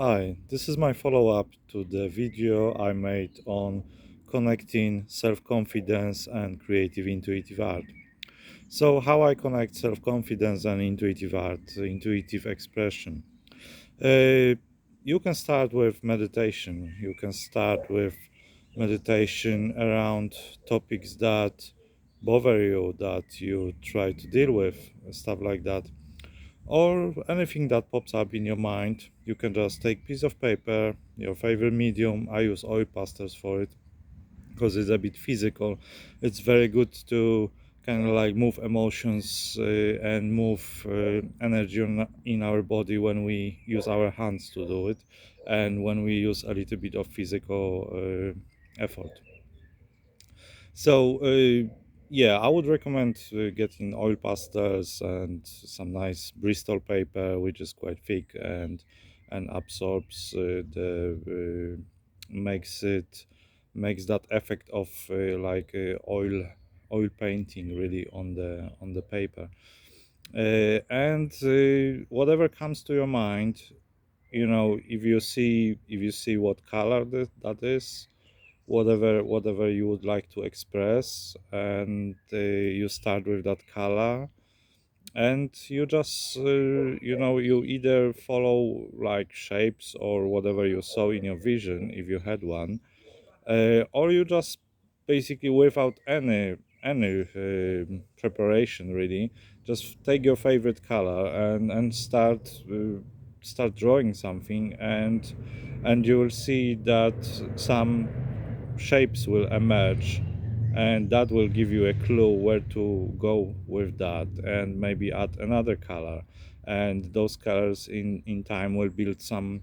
Hi, this is my follow-up to the video I made on connecting self-confidence and creative intuitive art. So, how I connect self-confidence and intuitive art, intuitive expression. Uh, you can start with meditation. You can start with meditation around topics that bother you, that you try to deal with, stuff like that, or anything that pops up in your mind. You can just take piece of paper, your favorite medium. I use oil pastels for it because it's a bit physical. It's very good to kind of like move emotions and move energy in our body when we use our hands to do it, and when we use a little bit of physical effort. So, yeah, I would recommend getting oil pastels and some nice Bristol paper, which is quite thick and absorbs makes it makes that effect of oil painting really on the paper. And whatever comes to your mind, if you see what color that is, whatever you would like to express, and you start with that color, and you just you either follow like shapes or whatever you saw in your vision if you had one, or you just basically without any preparation really, just take your favorite color and start drawing something, and you will see that some shapes will emerge, and that will give you a clue where to go with that, and maybe add another color, and those colors in time will build some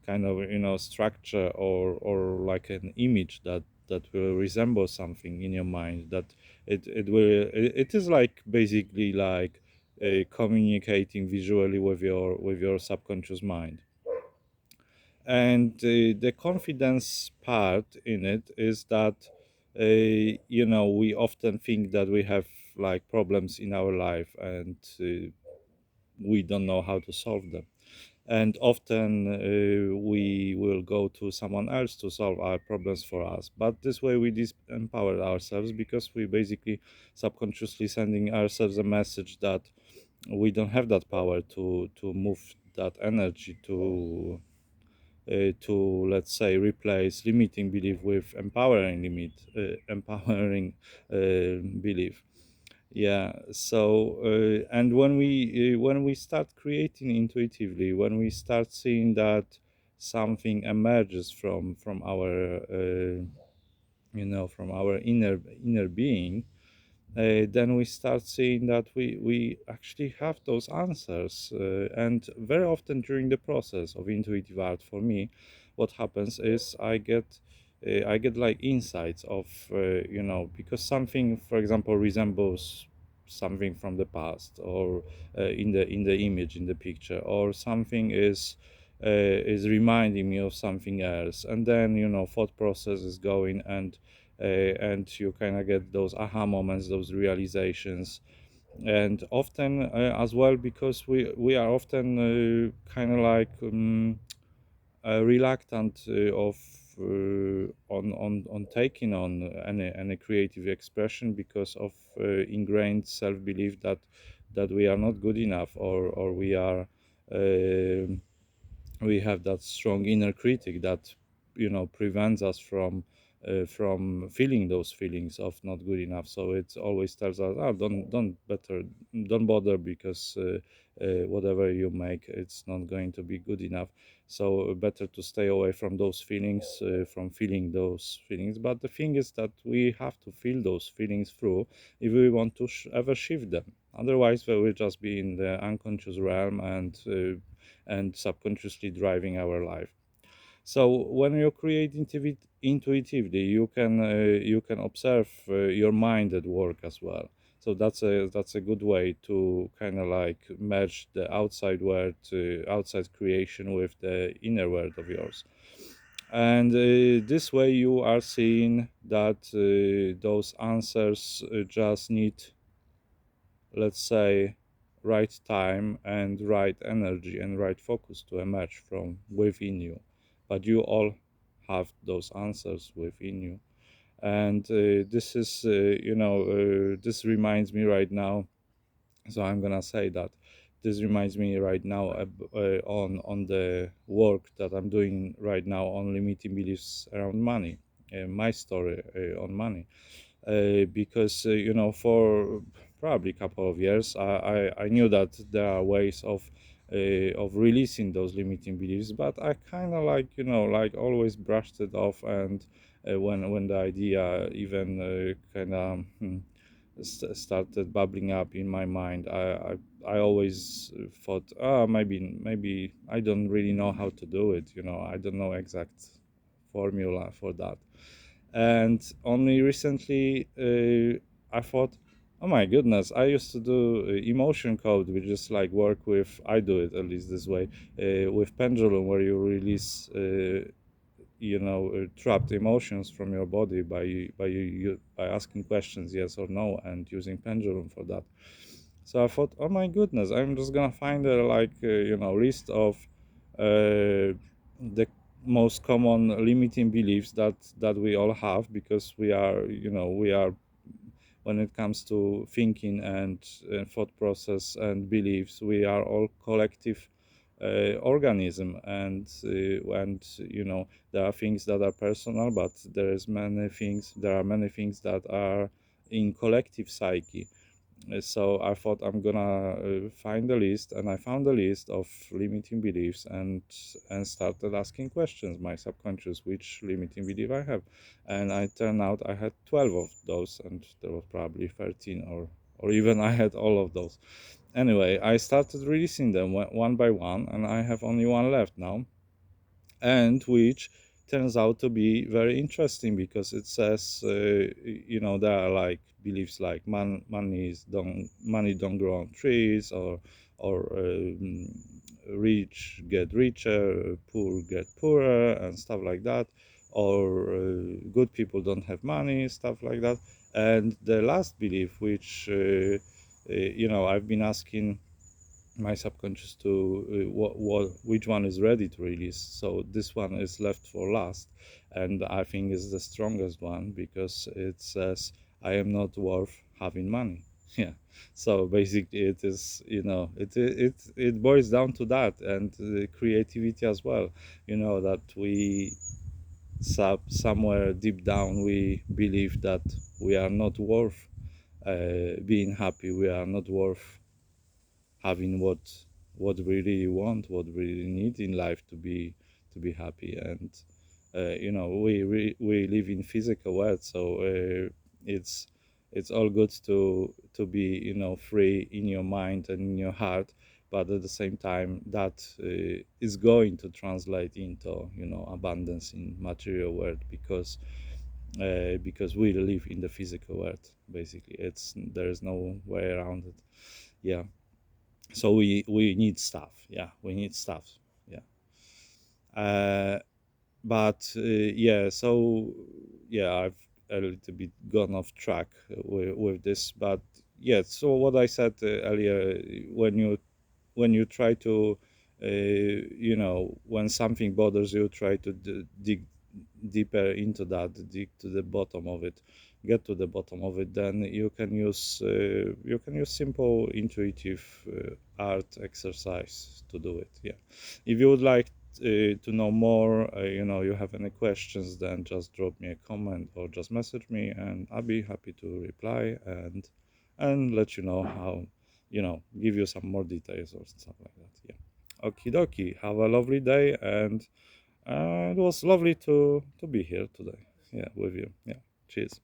kind of structure, or like an image that will resemble something in your mind, that it is like basically like communicating visually with your subconscious mind. And the confidence part in it is that we often think that we have like problems in our life, and we don't know how to solve them, and often we will go to someone else to solve our problems for us, but this way we disempower ourselves, because we basically subconsciously sending ourselves a message that we don't have that power to move that energy to, let's say, replace limiting belief with empowering belief. Yeah. So and when we start creating intuitively, when we start seeing that something emerges from our from our inner being, then we start seeing that we actually have those answers. And very often during the process of intuitive art, for me, what happens is I get like insights of because something, for example, resembles something from the past, or in the image, in the picture, or something is reminding me of something else, and then thought process is going, and you kind of get those aha moments, those realizations. And often as well, because we are often kind of like reluctant of on taking on any creative expression, because of ingrained self-belief that we are not good enough, or uh, we have that strong inner critic that prevents us from feeling those feelings of not good enough. So it always tells us, oh, don't bother, because whatever you make, it's not going to be good enough. So better to stay away from those feelings, from feeling those feelings. But the thing is that we have to feel those feelings through if we want to ever shift them. Otherwise, we will just be in the unconscious realm, and subconsciously driving our life. So when you create intuitively, you can observe your mind at work as well. So that's a good way to kind of like merge the outside world, outside creation, with the inner world of yours. And this way you are seeing that those answers just need, let's say, right time and right energy and right focus to emerge from within you. But you all have those answers within you. And this is, this reminds me right now. So I'm gonna say that this reminds me right now on the work that I'm doing right now on limiting beliefs around money, my story on money, because for probably a couple of years I knew that there are ways of releasing those limiting beliefs, but I kind of like like always brushed it off. And when the idea even kind of started bubbling up in my mind, I always thought, maybe I don't really know how to do it. I don't know exact formula for that. And only recently I thought, oh my goodness, I used to do emotion code, which is like work with, I do it at least this way, with pendulum, where you release trapped emotions from your body by asking questions yes or no, and using pendulum for that. So I thought, oh my goodness, I'm just gonna find a list of the most common limiting beliefs that we all have, because we are when it comes to thinking and thought process and beliefs, we are all collective organism. And there are things that are personal, but there are many things that are in collective psyche. So I thought I'm gonna find a list, and I found a list of limiting beliefs, and started asking questions my subconscious which limiting belief I have. And I turned out I had 12 of those, and there was probably 13, or even I had all of those. Anyway, I started releasing them one by one, and I have only one left now, and which turns out to be very interesting, because it says there are like beliefs like money don't grow on trees, or rich get richer, poor get poorer, and stuff like that, or good people don't have money, stuff like that. And the last belief, which I've been asking my subconscious to which one is ready to release. So this one is left for last, and I think is the strongest one, because it says I am not worth having money. Yeah. So basically it is, it boils down to that, and creativity as well. That we somewhere deep down we believe that we are not worth being happy. We are not worth having what we really want, what we really need in life to be happy. And we live in physical world, so it's it's all good to be free in your mind and in your heart. But at the same time, that is going to translate into abundance in material world, because we live in the physical world. Basically, there is no way around it. Yeah. So we need stuff. Yeah, we need stuff. Yeah. uh but so yeah, I've a little bit gone off track with this. But yeah, so what I said earlier, when you try to when something bothers you, try to dig deeper into that, dig to the bottom of it, get to the bottom of it. Then you can use simple intuitive art exercise to do it. Yeah. If you would like to know more, you have any questions, then just drop me a comment or just message me, and I'll be happy to reply and let you know how, give you some more details or stuff like that. Yeah. Okie dokie. Have a lovely day, and it was lovely to be here today. Yeah, with you. Yeah. Cheers.